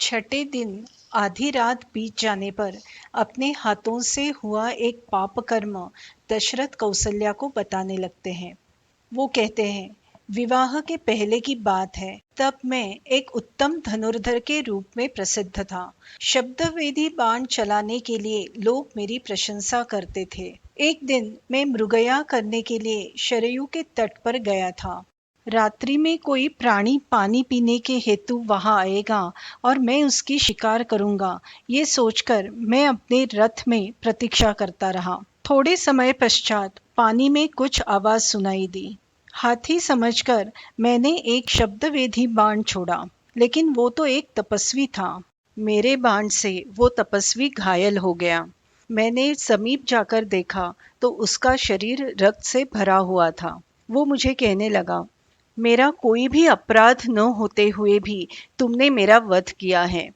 छठे दिन आधी रात बीत जाने पर अपने हाथों से हुआ एक पाप कर्म दशरथ कौसल्या को बताने लगते हैं। वो कहते हैं, विवाह के पहले की बात है, तब मैं एक उत्तम धनुर्धर के रूप में प्रसिद्ध था। शब्दवेदी बाण चलाने के लिए लोग मेरी प्रशंसा करते थे। एक दिन मैं मृगया करने के लिए शरयू के तट पर गया था। रात्रि में कोई प्राणी पानी पीने के हेतु वहां आएगा और मैं उसकी शिकार करूंगा, ये सोचकर मैं अपने रथ में प्रतीक्षा करता रहा। थोड़े समय पश्चात पानी में कुछ आवाज सुनाई दी। हाथी समझकर मैंने एक शब्दवेधी बाण छोड़ा, लेकिन वो तो एक तपस्वी था। मेरे बाण से वो तपस्वी घायल हो गया। मैंने समीप जाकर देखा तो उसका शरीर रक्त से भरा हुआ था। वो मुझे कहने लगा, मेरा कोई भी अपराध न होते हुए भी तुमने मेरा वध किया है।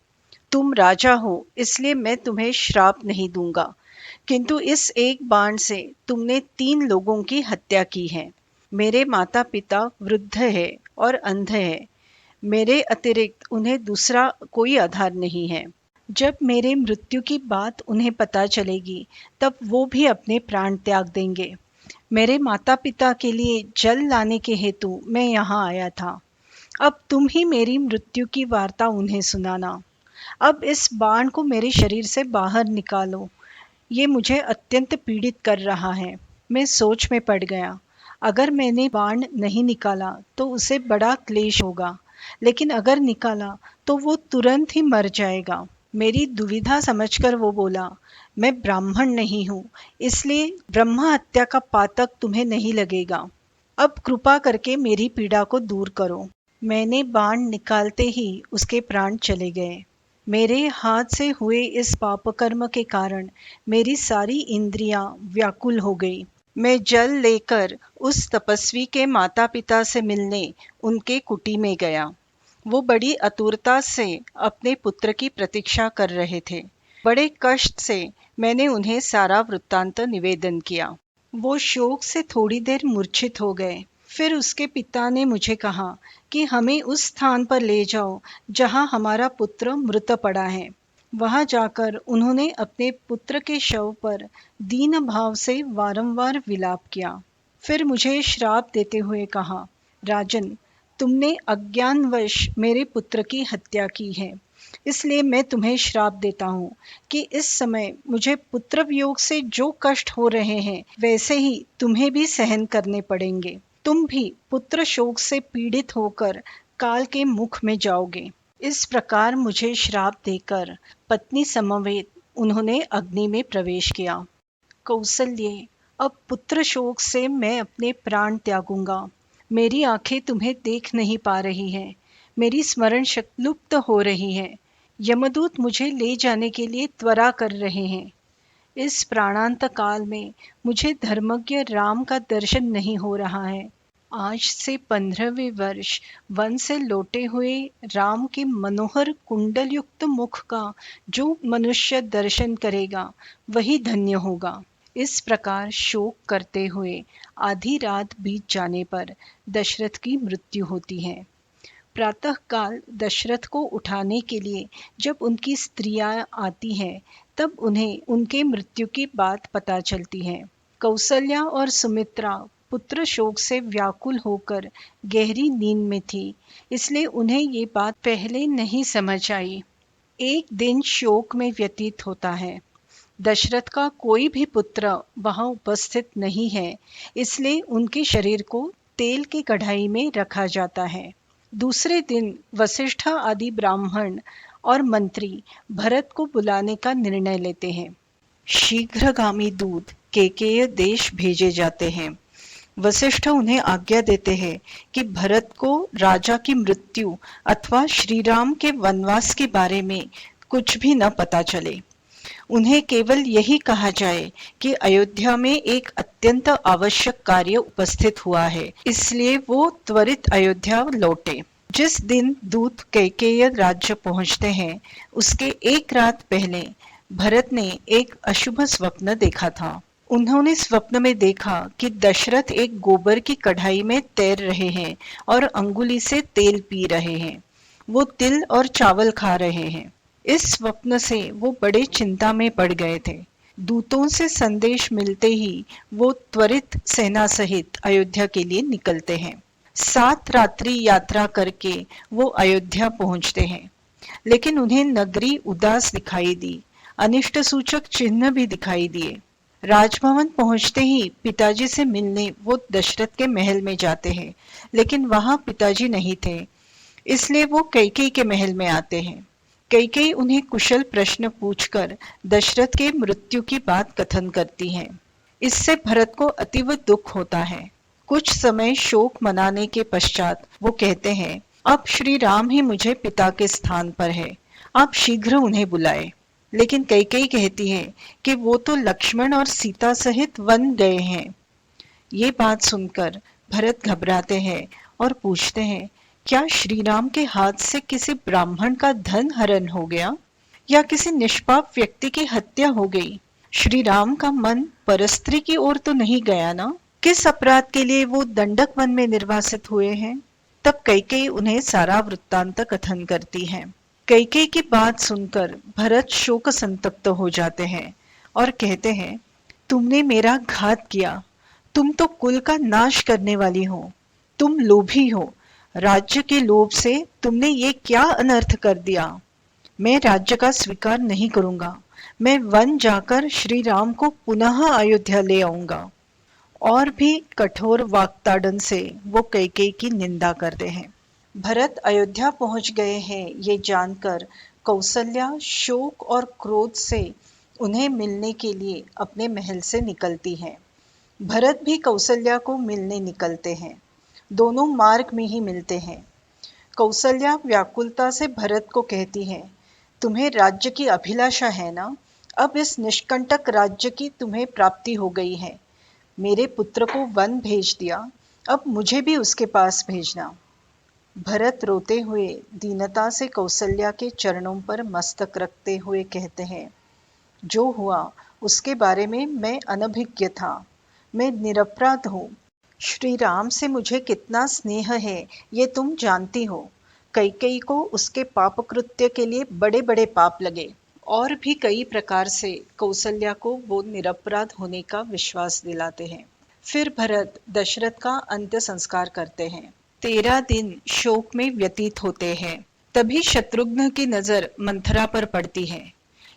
तुम राजा हो, इसलिए मैं तुम्हें श्राप नहीं दूंगा, किंतु इस एक बाण से तुमने 3 लोगों की हत्या की है। मेरे माता पिता वृद्ध है और अंध है। मेरे अतिरिक्त उन्हें दूसरा कोई आधार नहीं है। जब मेरे मृत्यु की बात उन्हें पता चलेगी, तब वो भी अपने प्राण त्याग देंगे। मेरे माता पिता के लिए जल लाने के हेतु मैं यहाँ आया था। अब तुम ही मेरी मृत्यु की वार्ता उन्हें सुनाना। अब इस बाण को मेरे शरीर से बाहर निकालो, ये मुझे अत्यंत पीड़ित कर रहा है। मैं सोच में पड़ गया। अगर मैंने बाण नहीं निकाला तो उसे बड़ा क्लेश होगा, लेकिन अगर निकाला तो वो तुरंत ही मर जाएगा। मेरी दुविधा समझकर वो बोला, मैं ब्राह्मण नहीं हूँ, इसलिए ब्रह्म हत्या का पातक तुम्हें नहीं लगेगा। अब कृपा करके मेरी पीड़ा को दूर करो। मैंने बाण निकालते ही उसके प्राण चले गए। मेरे हाथ से हुए इस पापकर्म के कारण मेरी सारी इंद्रियां व्याकुल हो गई। मैं जल लेकर उस तपस्वी के माता पिता से मिलने उनके कुटी में गया। वो बड़ी आतुरता से अपने पुत्र की प्रतीक्षा कर रहे थे। बड़े कष्ट से मैंने उन्हें सारा वृत्तांत निवेदन किया। वो शोक से थोड़ी देर मूर्छित हो गए। फिर उसके पिता ने मुझे कहा कि हमें उस स्थान पर ले जाओ जहां हमारा पुत्र मृत पड़ा है। वहां जाकर उन्होंने अपने पुत्र के शव पर दीन भाव से वारंवार विलाप किया। फिर मुझे श्राप देते हुए कहा, राजन, तुमने अज्ञानवश मेरे पुत्र की हत्या की है, इसलिए मैं तुम्हें श्राप देता हूँ कि इस समय मुझे पुत्र वियोग से जो कष्ट हो रहे हैं वैसे ही तुम्हें भी सहन करने पड़ेंगे। तुम भी पुत्र शोक से पीड़ित होकर काल के मुख में जाओगे। इस प्रकार मुझे श्राप देकर पत्नी समवेत उन्होंने अग्नि में प्रवेश किया। कौसल्ये, अब पुत्र शोक से मैं अपने प्राण त्यागूंगा। मेरी आंखें तुम्हें देख नहीं पा रही हैं। मेरी स्मरण शक्ति लुप्त हो रही है। यमदूत मुझे ले जाने के लिए त्वरा कर रहे हैं। इस प्राणांत काल में मुझे धर्मज्ञ राम का दर्शन नहीं हो रहा है। आज से 15वें वर्ष वन से लौटे हुए राम के मनोहर कुंडल युक्त मुख का जो मनुष्य दर्शन करेगा वही धन्य होगा। इस प्रकार शोक करते हुए आधी रात बीत जाने पर दशरथ की मृत्यु होती है। प्रातःकाल दशरथ को उठाने के लिए जब उनकी स्त्रियां आती हैं, तब उन्हें उनके मृत्यु की बात पता चलती है। कौसल्या और सुमित्रा पुत्र शोक से व्याकुल होकर गहरी नींद में थी, इसलिए उन्हें ये बात पहले नहीं समझ आई। एक दिन शोक में व्यतीत होता है। दशरथ का कोई भी पुत्र वहां उपस्थित नहीं है, इसलिए उनके शरीर को तेल की कढ़ाई में रखा जाता है। दूसरे दिन वशिष्ठ आदि ब्राह्मण और मंत्री भरत को बुलाने का निर्णय लेते हैं। शीघ्रगामी दूत केकेय देश भेजे जाते हैं। वशिष्ठ उन्हें आज्ञा देते हैं कि भरत को राजा की मृत्यु अथवा श्री राम के वनवास के बारे में कुछ भी न पता चले। उन्हें केवल यही कहा जाए कि अयोध्या में एक अत्यंत आवश्यक कार्य उपस्थित हुआ है, इसलिए वो त्वरित अयोध्या लौटे। जिस दिन दूत कैकेय राज्य पहुंचते हैं, उसके एक रात पहले भरत ने एक अशुभ स्वप्न देखा था। उन्होंने स्वप्न में देखा कि दशरथ एक गोबर की कढ़ाई में तैर रहे हैं और अंगुली से तेल पी रहे हैं। वो तिल और चावल खा रहे हैं। इस स्वप्न से वो बड़े चिंता में पड़ गए थे। दूतों से संदेश मिलते ही वो त्वरित सेना सहित अयोध्या के लिए निकलते हैं। 7 रात्रि यात्रा करके वो अयोध्या पहुंचते हैं, लेकिन उन्हें नगरी उदास दिखाई दी। अनिष्ट सूचक चिन्ह भी दिखाई दिए। राजभवन पहुंचते ही पिताजी से मिलने वो दशरथ के महल में जाते हैं, लेकिन वहां पिताजी नहीं थे, इसलिए वो कैकेयी के महल में आते हैं। कैकेयी उन्हें कुशल प्रश्न पूछकर दशरथ के मृत्यु की बात कथन करती हैं। इससे भरत को अतीव दुख होता है। कुछ समय शोक मनाने के पश्चात वो कहते हैं, अब श्री राम ही मुझे पिता के स्थान पर है, आप शीघ्र उन्हें बुलाए। लेकिन कैकेयी कहती है कि वो तो लक्ष्मण और सीता सहित वन गए हैं। ये बात सुनकर भरत घबराते हैं और पूछते हैं, क्या श्री राम के हाथ से किसी ब्राह्मण का धन हरण हो गया या किसी निष्पाप व्यक्ति की हत्या हो गई? श्री राम का मन परस्त्री की ओर तो नहीं गया ना? किस अपराध के लिए वो दंडक वन में निर्वासित हुए हैं? तब कैकेयी उन्हें सारा वृत्तांत कथन करती है। कैकेयी की बात सुनकर भरत शोक संतप्त हो जाते हैं और कहते हैं, तुमने मेरा घात किया, तुम तो कुल का नाश करने वाली हो, तुम लोभी हो, राज्य के लोभ से तुमने ये क्या अनर्थ कर दिया। मैं राज्य का स्वीकार नहीं करूंगा, मैं वन जाकर श्री राम को पुनः अयोध्या ले आऊंगा। और भी कठोर वाक्ताड़न से वो कैकेयी की निंदा करते हैं। भरत अयोध्या पहुंच गए हैं ये जानकर कौसल्या शोक और क्रोध से उन्हें मिलने के लिए अपने महल से निकलती हैं। भरत भी कौसल्या को मिलने निकलते हैं। दोनों मार्ग में ही मिलते हैं। कौसल्या व्याकुलता से भरत को कहती है, तुम्हें राज्य की अभिलाषा है ना? अब इस निष्कंटक राज्य की तुम्हें प्राप्ति हो गई है। मेरे पुत्र को वन भेज दिया, अब मुझे भी उसके पास भेजना। भरत रोते हुए दीनता से कौसल्या के चरणों पर मस्तक रखते हुए कहते हैं, जो हुआ उसके बारे में मैं अनभिज्ञ था, मैं निरपराध हूँ। श्री राम से मुझे कितना स्नेह है ये तुम जानती हो। कैकेयी को उसके पाप कृत्य के लिए बड़े बड़े पाप लगे और भी कई प्रकार से कौसल्या को वो निरपराध होने का विश्वास दिलाते हैं। फिर भरत दशरथ का अंत्य संस्कार करते हैं। 13 दिन शोक में व्यतीत होते हैं। तभी शत्रुघ्न की नजर मंथरा पर पड़ती है।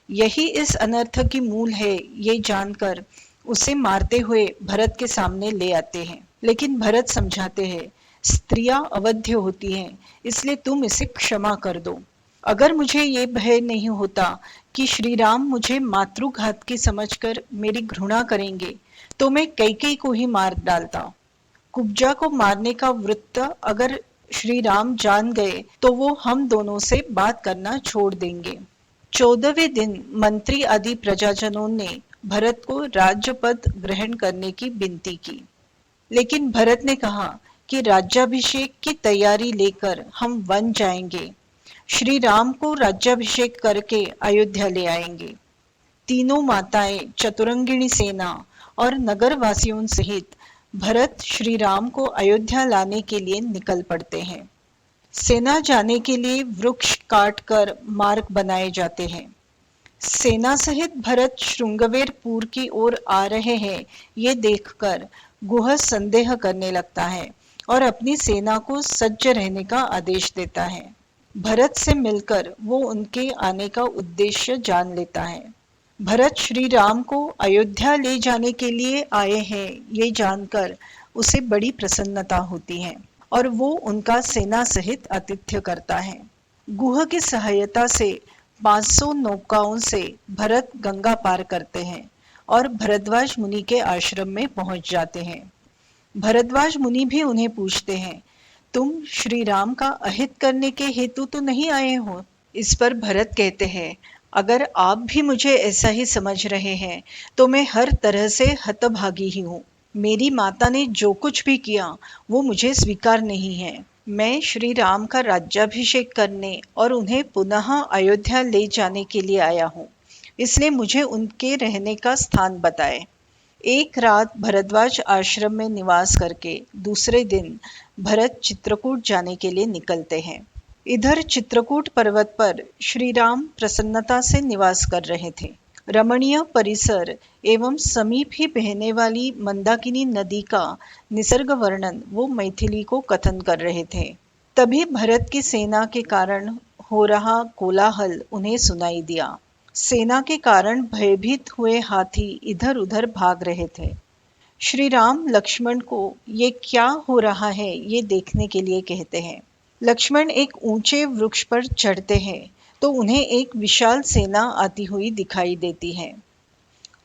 यही इस अनर्थ की मूल है ये जानकर उसे मारते हुए भरत के सामने ले आते हैं। लेकिन भरत समझाते हैं, स्त्रियां अवध्य होती हैं, इसलिए तुम इसे क्षमा कर दो। अगर मुझे ये भय नहीं होता कि श्री राम मुझे मातृघात की समझकर मेरी घृणा करेंगे तो मैं कैकेयी को ही मार डालता। कुब्जा को मारने का वृत्त अगर श्री राम जान गए तो वो हम दोनों से बात करना छोड़ देंगे। 14वें दिन मंत्री आदि प्रजाजनों ने भरत को राज्य पद ग्रहण करने की विनती की, लेकिन भरत ने कहा कि राज्याभिषेक की तैयारी लेकर हम वन जाएंगे, श्री राम को राज्याभिषेक करके अयोध्या ले आएंगे। तीनों माताएं, चतुरंगिणी सेना और नगर वासियों सहित भरत श्री राम को अयोध्या लाने के लिए निकल पड़ते हैं। सेना जाने के लिए वृक्ष काट कर मार्ग बनाए जाते हैं। सेना सहित भरत श्रृंगवेरपुर की ओर आ रहे हैं ये देखकर गुह संदेह करने लगता है और अपनी सेना को सज्ज रहने का आदेश देता है। भरत से मिलकर वो उनके आने का उद्देश्य जान लेता है। भरत श्री राम को अयोध्या ले जाने के लिए आए हैं ये जानकर उसे बड़ी प्रसन्नता होती है और वो उनका सेना सहित आतिथ्य करता है। गुह की सहायता से 500 नौकाओं से भरत गंगा पार करते हैं और भरद्वाज मुनि के आश्रम में पहुंच जाते हैं। भरद्वाज मुनि भी उन्हें पूछते हैं, तुम श्री राम का अहित करने के हेतु तो नहीं आए हो? इस पर भरत कहते हैं, अगर आप भी मुझे ऐसा ही समझ रहे हैं तो मैं हर तरह से हतभागी ही हूँ। मेरी माता ने जो कुछ भी किया वो मुझे स्वीकार नहीं है। मैं श्री राम का राज्याभिषेक करने और उन्हें पुनः अयोध्या ले जाने के लिए आया हूँ, इसलिए मुझे उनके रहने का स्थान बताएं। एक रात भरद्वाज आश्रम में निवास करके दूसरे दिन भरत चित्रकूट जाने के लिए निकलते हैं। इधर चित्रकूट पर्वत पर श्री राम प्रसन्नता से निवास कर रहे थे। रमणीय परिसर एवं समीप ही बहने वाली मंदाकिनी नदी का निसर्ग वर्णन वो मैथिली को कथन कर रहे थे। तभी भरत की सेना के कारण हो रहा कोलाहल उन्हें सुनाई दिया। सेना के कारण भयभीत हुए हाथी इधर उधर भाग रहे थे। श्री राम लक्ष्मण को ये क्या हो रहा है ये देखने के लिए कहते हैं। लक्ष्मण एक ऊंचे वृक्ष पर चढ़ते हैं तो उन्हें एक विशाल सेना आती हुई दिखाई देती है।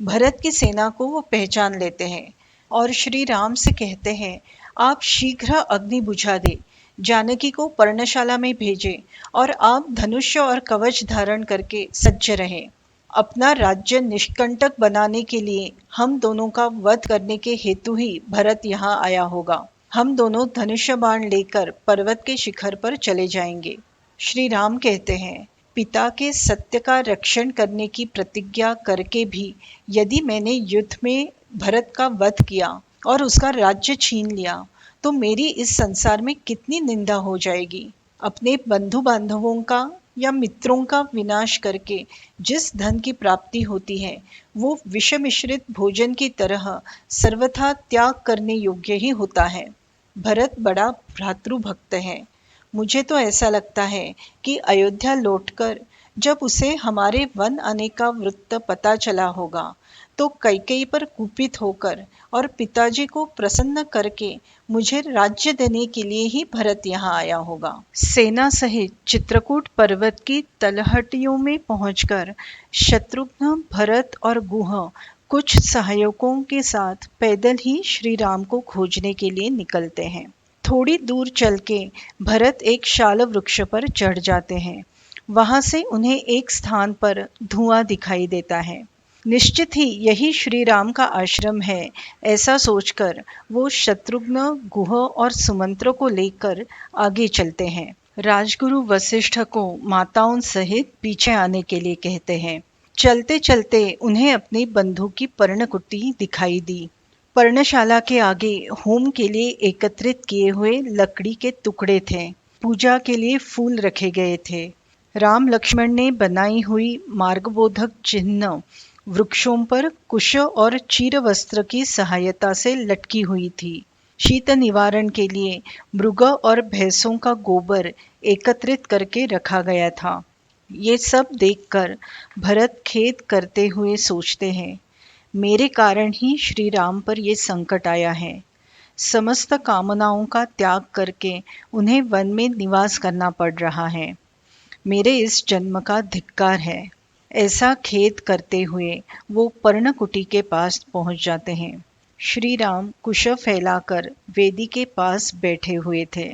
भरत की सेना को वो पहचान लेते हैं और श्री राम से कहते हैं, आप शीघ्र अग्नि बुझा दे, जानकी को पर्णशाला में भेजे और आप धनुष्य और कवच धारण करके सज्ज रहें। अपना राज्य निष्कंटक बनाने के लिए हम दोनों का वध करने के हेतु ही भरत यहाँ आया होगा। हम दोनों धनुष्य बाण लेकर पर्वत के शिखर पर चले जाएंगे। श्री राम कहते हैं, पिता के सत्य का रक्षण करने की प्रतिज्ञा करके भी यदि मैंने युद्ध में भरत का वध किया और उसका राज्य छीन लिया तो मेरी इस संसार में कितनी निंदा हो जाएगी। अपने बंधु बांधवों का या मित्रों का विनाश करके जिस धन की प्राप्ति होती है वो विष मिश्रित भोजन की तरह सर्वथा त्याग करने योग्य ही होता है। भरत बड़ा भ्रातृभक्त है। मुझे तो ऐसा लगता है कि अयोध्या लौटकर जब उसे हमारे वन आने का वृत्त पता चला होगा तो कैकेयी पर कुपित होकर और पिताजी को प्रसन्न करके मुझे राज्य देने के लिए ही भरत यहाँ आया होगा। सेना सहित चित्रकूट पर्वत की तलहटियों में पहुंचकर शत्रुघ्न, भरत और गुह कुछ सहायकों के साथ पैदल ही श्री राम को खोजने के लिए निकलते हैं। थोड़ी दूर चल के भरत एक शाल वृक्ष पर चढ़ जाते हैं। वहां से उन्हें एक स्थान पर धुआं दिखाई देता है। निश्चित ही यही श्री राम का आश्रम है, ऐसा सोचकर वो शत्रुघ्न, गुह और सुमंत्र को लेकर आगे चलते हैं। राजगुरु वशिष्ठ को माताओं सहित पीछे आने के लिए कहते हैं। चलते चलते उन्हें अपने बंधु की पर्णकुटी दिखाई दी। पर्णशाला के आगे होम के लिए एकत्रित किए हुए लकड़ी के टुकड़े थे। पूजा के लिए फूल रखे गए थे। राम लक्ष्मण ने बनाई हुई मार्गबोधक चिन्ह वृक्षों पर कुश और चीर वस्त्र की सहायता से लटकी हुई थी। शीत निवारण के लिए मृग और भैंसों का गोबर एकत्रित करके रखा गया था। ये सब देखकर भरत खेद करते हुए सोचते हैं, मेरे कारण ही श्री राम पर ये संकट आया है। समस्त कामनाओं का त्याग करके उन्हें वन में निवास करना पड़ रहा है। मेरे इस जन्म का धिक्कार है। ऐसा खेद करते हुए वो पर्णकुटी के पास पहुंच जाते हैं। श्री राम कुश फैलाकर वेदी के पास बैठे हुए थे।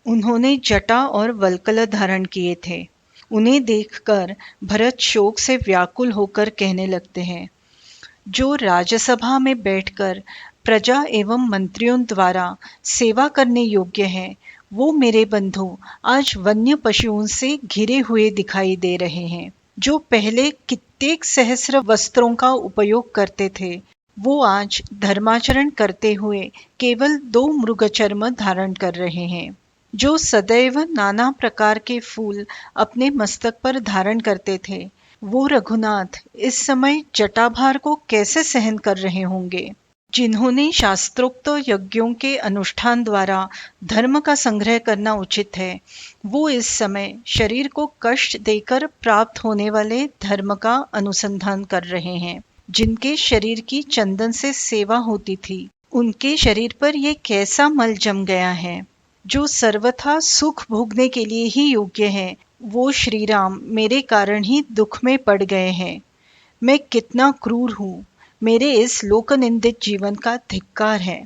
उन्होंने जटा और वल्कल धारण किए थे। उन्हें देखकर भरत शोक से व्याकुल होकर कहने लगते हैं, जो राजसभा में बैठकर प्रजा एवं मंत्रियों द्वारा सेवा करने योग्य है, वो मेरे बंधु आज वन्य पशुओं से घिरे हुए दिखाई दे रहे हैं। जो पहले कितने सहस्र वस्त्रों का उपयोग करते थे, वो आज धर्माचरण करते हुए केवल 2 मृगचर्म धारण कर रहे हैं। जो सदैव नाना प्रकार के फूल अपने मस्तक पर धारण करते थे, वो रघुनाथ इस समय जटाभार को कैसे सहन कर रहे होंगे। जिन्होंने शास्त्रोक्त यज्ञों के अनुष्ठान द्वारा धर्म का संग्रह करना उचित है, वो इस समय शरीर को कष्ट देकर प्राप्त होने वाले धर्म का अनुसंधान कर रहे हैं। जिनके शरीर की चंदन से सेवा होती थी, उनके शरीर पर ये कैसा मल जम गया है। जो सर्वथा सुख भोगने के लिए ही योग्य है, वो श्री राम मेरे कारण ही दुख में पड़ गए हैं। मैं कितना क्रूर हूँ, मेरे इस लोकनिंदित जीवन का धिक्कार है।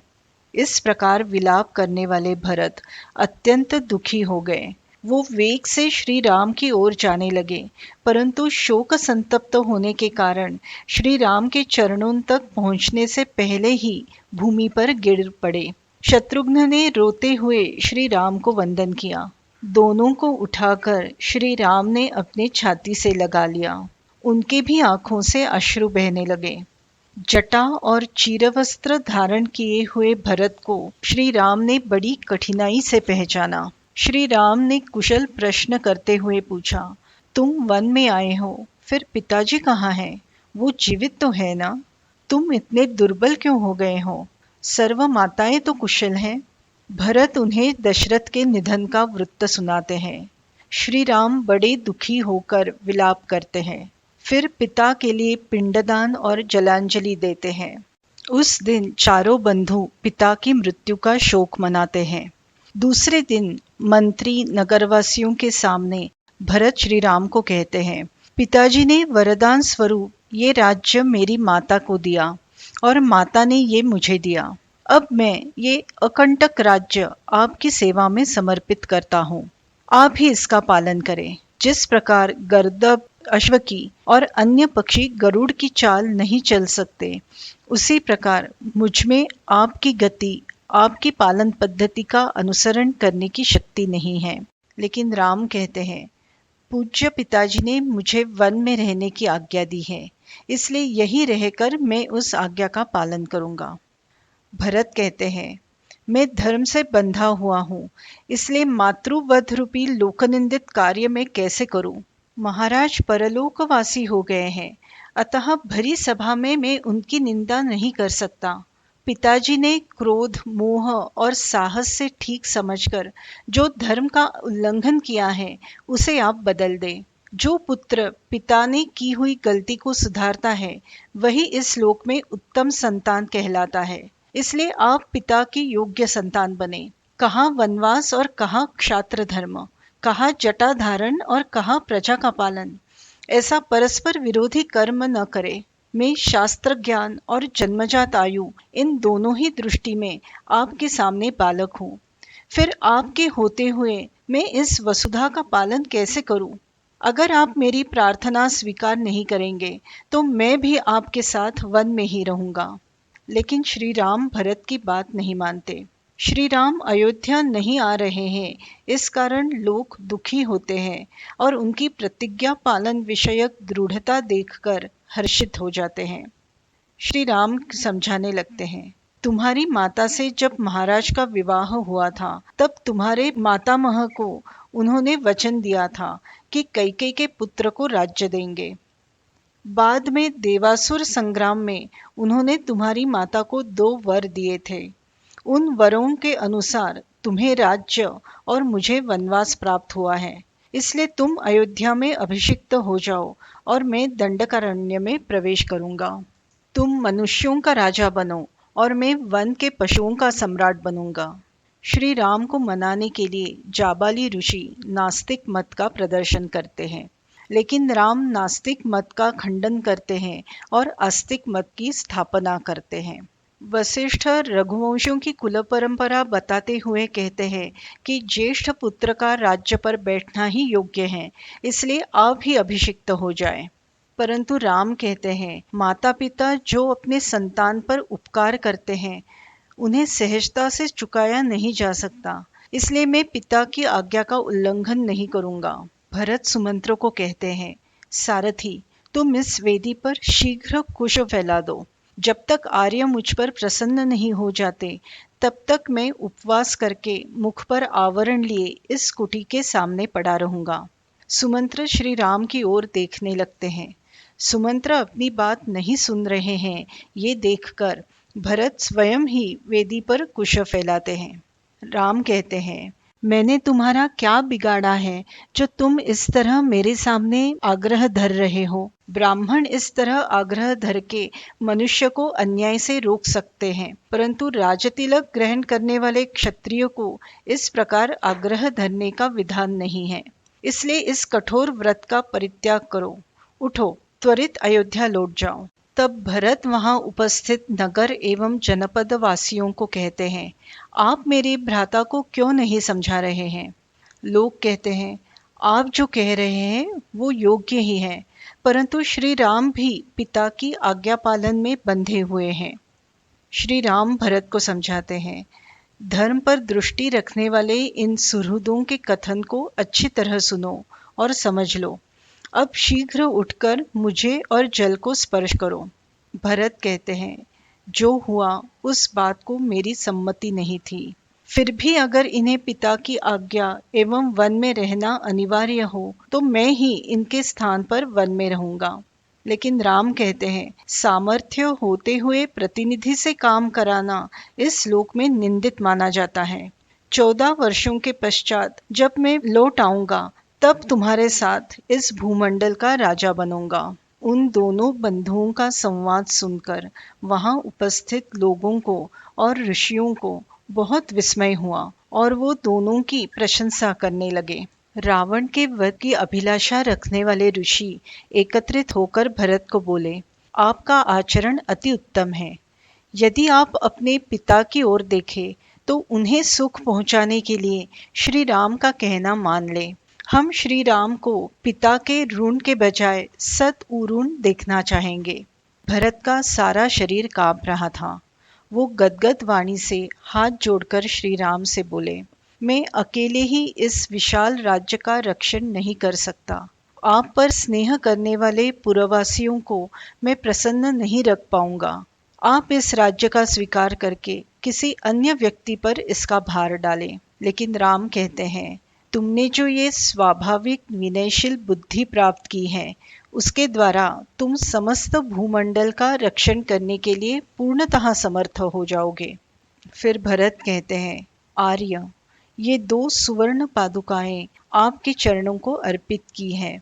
इस प्रकार विलाप करने वाले भरत अत्यंत दुखी हो गए। वो वेग से श्री राम की ओर जाने लगे, परंतु शोक संतप्त होने के कारण श्री राम के चरणों तक पहुंचने से पहले ही भूमि पर गिर पड़े। शत्रुघ्न ने रोते हुए श्री राम को वंदन किया। दोनों को उठाकर श्री राम ने अपने छाती से लगा लिया। उनके भी आंखों से अश्रु बहने लगे। जटा और चीरवस्त्र धारण किए हुए भरत को श्री राम ने बड़ी कठिनाई से पहचाना। श्री राम ने कुशल प्रश्न करते हुए पूछा, तुम वन में आए हो, फिर पिताजी कहाँ हैं? वो जीवित तो है ना? तुम इतने दुर्बल क्यों हो गए हो? सर्व माताएं तो कुशल हैं। भरत उन्हें दशरथ के निधन का वृत्त सुनाते हैं। श्री राम बड़े दुखी होकर विलाप करते हैं। फिर पिता के लिए पिंडदान और जलांजलि देते हैं। उस दिन चारों बंधु पिता की मृत्यु का शोक मनाते हैं। दूसरे दिन मंत्री नगरवासियों के सामने भरत श्री राम को कहते हैं, पिताजी ने वरदान स्वरूप ये राज्य मेरी माता को दिया और माता ने ये मुझे दिया। अब मैं ये अकंटक राज्य आपकी सेवा में समर्पित करता हूँ। आप ही इसका पालन करें। जिस प्रकार गर्दभ अश्व की और अन्य पक्षी गरुड़ की चाल नहीं चल सकते, उसी प्रकार मुझमें आपकी गति, आपकी पालन पद्धति का अनुसरण करने की शक्ति नहीं है। लेकिन राम कहते हैं, पूज्य पिताजी ने मुझे वन में रहने की आज्ञा दी है, इसलिए यही रहकर मैं उस आज्ञा का पालन करूंगा। भरत कहते हैं, मैं धर्म से बंधा हुआ हूँ, इसलिए मातृवध रूपी लोकनिंदित कार्य मैं कैसे करूं? महाराज परलोकवासी हो गए हैं, अतः भरी सभा में मैं उनकी निंदा नहीं कर सकता। पिताजी ने क्रोध, मोह और साहस से ठीक समझकर जो धर्म का उल्लंघन किया है, उसे आप बदल दें। जो पुत्र पिता ने की हुई गलती को सुधारता है, वही इस लोक में उत्तम संतान कहलाता है। इसलिए आप पिता की योग्य संतान बने। कहाँ वनवास और कहाँ क्षात्र धर्म, कहाँ जटा धारण और कहाँ प्रजा का पालन। ऐसा परस्पर विरोधी कर्म न करे। मैं शास्त्र ज्ञान और जन्मजात आयु, इन दोनों ही दृष्टि में आपके सामने बालक हूँ। फिर आपके होते हुए मैं इस वसुधा का पालन कैसे करूं? अगर आप मेरी प्रार्थना स्वीकार नहीं करेंगे, तो मैं भी आपके साथ वन में ही रहूंगा। लेकिन श्री राम भरत की बात नहीं मानते। श्री राम अयोध्या नहीं आ रहे हैं, इस कारण लोग दुखी होते हैं और उनकी प्रतिज्ञा पालन विषयक दृढ़ता देखकर हर्षित हो जाते हैं। श्री राम समझाने लगते हैं, तुम्हारी माता से जब महाराज का विवाह हुआ था, तब तुम्हारे मातामह को उन्होंने वचन दिया था कि कैकेयी के पुत्र को राज्य देंगे। बाद में देवासुर संग्राम में उन्होंने तुम्हारी माता को 2 वर दिए थे। उन वरों के अनुसार तुम्हें राज्य और मुझे वनवास प्राप्त हुआ है। इसलिए तुम अयोध्या में अभिषिक्त हो जाओ और मैं दंडकारण्य में प्रवेश करूंगा। तुम मनुष्यों का राजा बनो और मैं वन के पशुओं का सम्राट बनूंगा। श्री राम को मनाने के लिए जाबाली ऋषि नास्तिक मत का प्रदर्शन करते हैं, लेकिन राम नास्तिक मत का खंडन करते हैं और आस्तिक मत की स्थापना करते हैं। वशिष्ठ रघुवंशियों की कुल परंपरा बताते हुए कहते हैं कि ज्येष्ठ पुत्र का राज्य पर बैठना ही योग्य है, इसलिए आप ही अभिषिक्त हो जाए। परंतु राम कहते हैं, माता पिता जो अपने संतान पर उपकार करते हैं, उन्हें सहजता से चुकाया नहीं जा सकता, इसलिए मैं पिता की आज्ञा का उल्लंघन नहीं करूंगा। भरत सुमंत्र को कहते हैं, सारथी, तुम इस वेदी पर शीघ्र कुश फैला दो। जब तक आर्य मुझ पर प्रसन्न नहीं हो जाते, तब तक मैं उपवास करके मुख पर आवरण लिए इस कुटी के सामने पड़ा रहूंगा। सुमंत्र श्री राम की ओर देखने लगते हैं। सुमंत्र अपनी बात नहीं सुन रहे हैं, ये देखकर भरत स्वयं ही वेदी पर कुश फैलाते हैं। राम कहते हैं, मैंने तुम्हारा क्या बिगाड़ा है जो तुम इस तरह मेरे सामने आग्रह धर रहे हो? ब्राह्मण इस तरह आग्रह धर के मनुष्य को अन्याय से रोक सकते हैं, परंतु राजतिलक ग्रहण करने वाले क्षत्रिय को इस प्रकार आग्रह धरने का विधान नहीं है। इसलिए इस कठोर व्रत का परित्याग करो। उठो, त्वरित अयोध्या लौट जाओ। तब भरत वहां उपस्थित नगर एवं जनपद वासियों को कहते हैं, आप मेरे भ्राता को क्यों नहीं समझा रहे हैं? लोग कहते हैं, आप जो कह रहे हैं वो योग्य ही है, परंतु श्री राम भी पिता की आज्ञा पालन में बंधे हुए हैं। श्री राम भरत को समझाते हैं, धर्म पर दृष्टि रखने वाले इन सुहृदों के कथन को अच्छी तरह सुनो और समझ लो। अब शीघ्र उठकर मुझे और जल को स्पर्श करो। भरत कहते हैं, जो हुआ उस बात को मेरी सम्मति नहीं थी। फिर भी अगर इन्हें पिता की आज्ञा एवं वन में रहना अनिवार्य हो तो मैं ही इनके स्थान पर वन में रहूंगा। लेकिन राम कहते हैं, सामर्थ्य होते हुए प्रतिनिधि से काम कराना इस लोक में निंदित माना जाता है। 14 वर्षों के पश्चात जब मैं लौट आऊंगा तब तुम्हारे साथ इस भूमंडल का राजा बनूंगा। उन दोनों बंधुओं का संवाद सुनकर वहां उपस्थित लोगों को और ऋषियों को बहुत विस्मय हुआ और वो दोनों की प्रशंसा करने लगे। रावण के वध की अभिलाषा रखने वाले ऋषि एकत्रित होकर भरत को बोले, आपका आचरण अति उत्तम है। यदि आप अपने पिता की ओर देखें तो उन्हें सुख पहुंचाने के लिए श्री राम का कहना मान ले। हम श्री राम को पिता के ऋण के बजाय सत उऋण देखना चाहेंगे। भरत का सारा शरीर कांप रहा था। वो गदगद वाणी से हाथ जोड़कर श्री राम से बोले, मैं अकेले ही इस विशाल राज्य का रक्षण नहीं कर सकता। आप पर स्नेह करने वाले पुरवासियों को मैं प्रसन्न नहीं रख पाऊंगा। आप इस राज्य का स्वीकार करके किसी अन्य व्यक्ति पर इसका भार डालें। लेकिन राम कहते हैं, तुमने जो ये स्वाभाविक विनयशील बुद्धि प्राप्त की है उसके द्वारा तुम समस्त भूमंडल का रक्षण करने के लिए पूर्णतः समर्थ हो जाओगे। फिर भरत कहते हैं, आर्य, ये 2 सुवर्ण पादुकाएं आपके चरणों को अर्पित की हैं।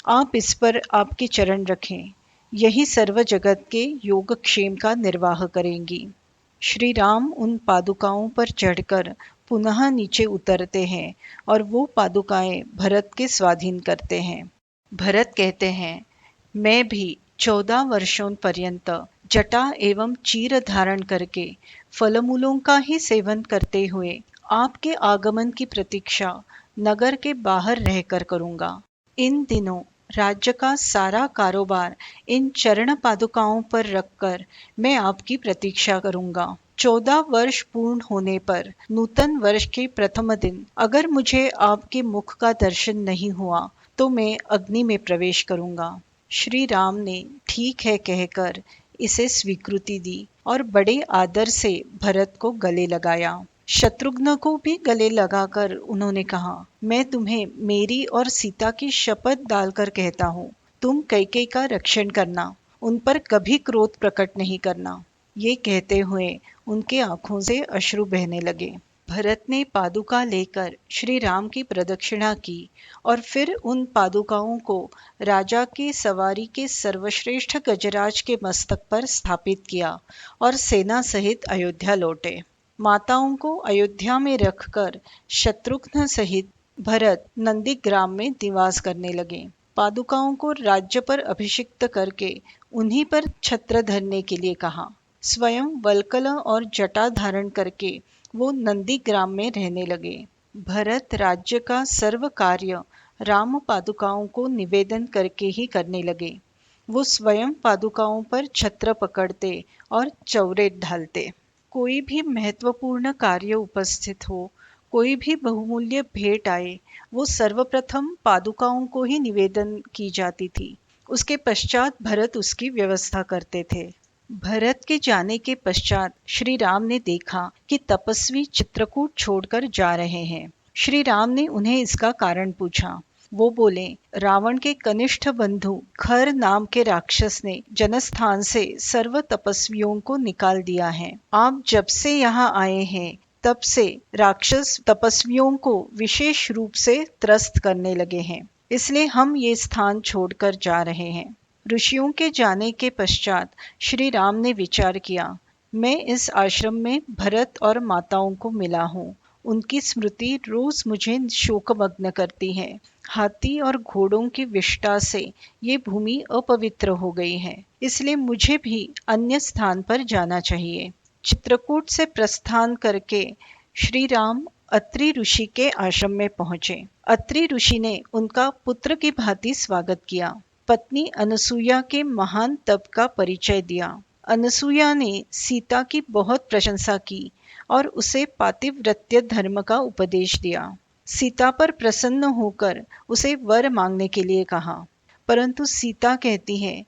आप इस पर आपके चरण रखें, यही सर्व जगत के योगक्षेम का निर्वाह करेंगी। श्री राम उन पादुकाओं पर चढ़कर पुनः नीचे उतरते हैं और वो पादुकाएं भरत के स्वाधीन करते हैं। भरत कहते हैं, मैं भी 14 वर्षों पर्यंत जटा एवं चीर धारण करके फलमूलों का ही सेवन करते हुए आपके आगमन की प्रतीक्षा नगर के बाहर रहकर करूंगा। इन दिनों राज्य का सारा कारोबार इन चरण पादुकाओं पर रखकर मैं आपकी प्रतीक्षा करूंगा। 14 वर्ष पूर्ण होने पर नूतन वर्ष के प्रथम दिन अगर मुझे आपके मुख का दर्शन नहीं हुआ तो मैं अग्नि में प्रवेश करूंगा। श्री राम ने ठीक है कहकर इसे स्वीकृति दी और बड़े आदर से भरत को गले लगाया। शत्रुघ्न को भी गले लगाकर उन्होंने कहा, मैं तुम्हें मेरी और सीता की शपथ डालकर कहता हूँ, तुम कैकेयी का रक्षण करना, उन पर कभी क्रोध प्रकट नहीं करना। ये कहते हुए उनके आंखों से अश्रु बहने लगे। भरत ने पादुका लेकर श्री राम की प्रदक्षिणा की और फिर उन पादुकाओं को राजा की सवारी के सर्वश्रेष्ठ गजराज के मस्तक पर स्थापित किया और सेना सहित अयोध्या लौटे। माताओं को अयोध्या में रखकर शत्रुघ्न सहित भरत नंदीग्राम में निवास करने लगे। पादुकाओं को राज्य पर अभिषिक्त करके उन्हीं पर छत्र धरने के लिए कहा। स्वयं वल्कल और जटा धारण करके वो नंदीग्राम में रहने लगे। भरत राज्य का सर्व कार्य राम पादुकाओं को निवेदन करके ही करने लगे। वो स्वयं पादुकाओं पर छत्र पकड़ते और चौरे ढालते। कोई भी महत्वपूर्ण कार्य उपस्थित हो, कोई भी बहुमूल्य भेंट आए, वो सर्वप्रथम पादुकाओं को ही निवेदन की जाती थी। उसके पश्चात भरत उसकी व्यवस्था करते थे। भरत के जाने के पश्चात श्री राम ने देखा कि तपस्वी चित्रकूट छोड़कर जा रहे हैं। श्री राम ने उन्हें इसका कारण पूछा। वो बोले, रावण के कनिष्ठ बंधु खर नाम के राक्षस ने जनस्थान से सर्व तपस्वियों को निकाल दिया है। आप जब से यहाँ आए हैं तब से राक्षस तपस्वियों को विशेष रूप से त्रस्त करने लगे हैं, इसलिए हम ये स्थान छोड़कर जा रहे हैं। ऋषियों के जाने के पश्चात श्री राम ने विचार किया, मैं इस आश्रम में भरत और माताओं को मिला हूँ। उनकी स्मृति रोज मुझे शोकमग्न करती है। हाथी और घोड़ों की विष्ठा से ये भूमि अपवित्र हो गई है, इसलिए मुझे भी अन्य स्थान पर जाना चाहिए। चित्रकूट से प्रस्थान करके श्री राम अत्रि ऋषि के आश्रम में पहुंचे। अत्रि ऋषि ने उनका पुत्र की भांति स्वागत किया। पत्नी अनसुया के महान तप का परिचय दिया। अनसुया ने सीता की बहुत प्रशंसा की और उसे पातिव्रत्य धर्म का उपदेश दिया। सीता पर प्रसन्न होकर उसे वर मांगने के लिए कहा, परंतु सीता कहती है,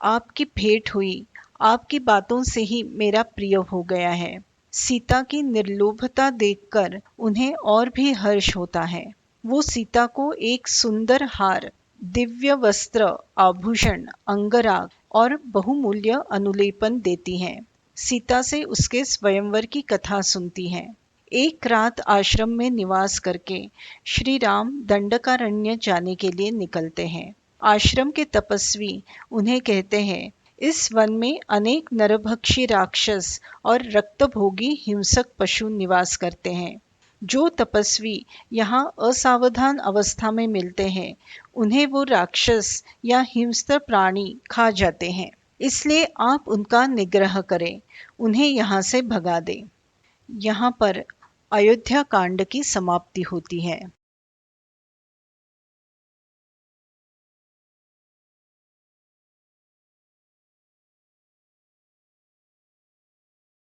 आपकी भेंट हुई, आपकी बातों से ही मेरा प्रिय हो गया है। सीता की निर्लोभता देखकर उन्हें और भी हर्ष होता है। वो सीता को एक सुंदर हार, दिव्य वस्त्र, आभूषण, अंगराग और बहुमूल्य अनुलेपन देती हैं। सीता से उसके स्वयंवर की कथा सुनती हैं। एक रात आश्रम में निवास करके श्री राम दंडकारण्य जाने के लिए निकलते हैं। आश्रम के तपस्वी उन्हें कहते हैं, इस वन में अनेक नरभक्षी राक्षस और रक्तभोगी हिंसक पशु निवास करते हैं। जो तपस्वी यहाँ असावधान अवस्था में मिलते हैं, उन्हें वो राक्षस या हिंस्र प्राणी खा जाते हैं। इसलिए आप उनका निग्रह करें, उन्हें यहाँ से भगा दें। यहाँ पर अयोध्या कांड की समाप्ति होती है।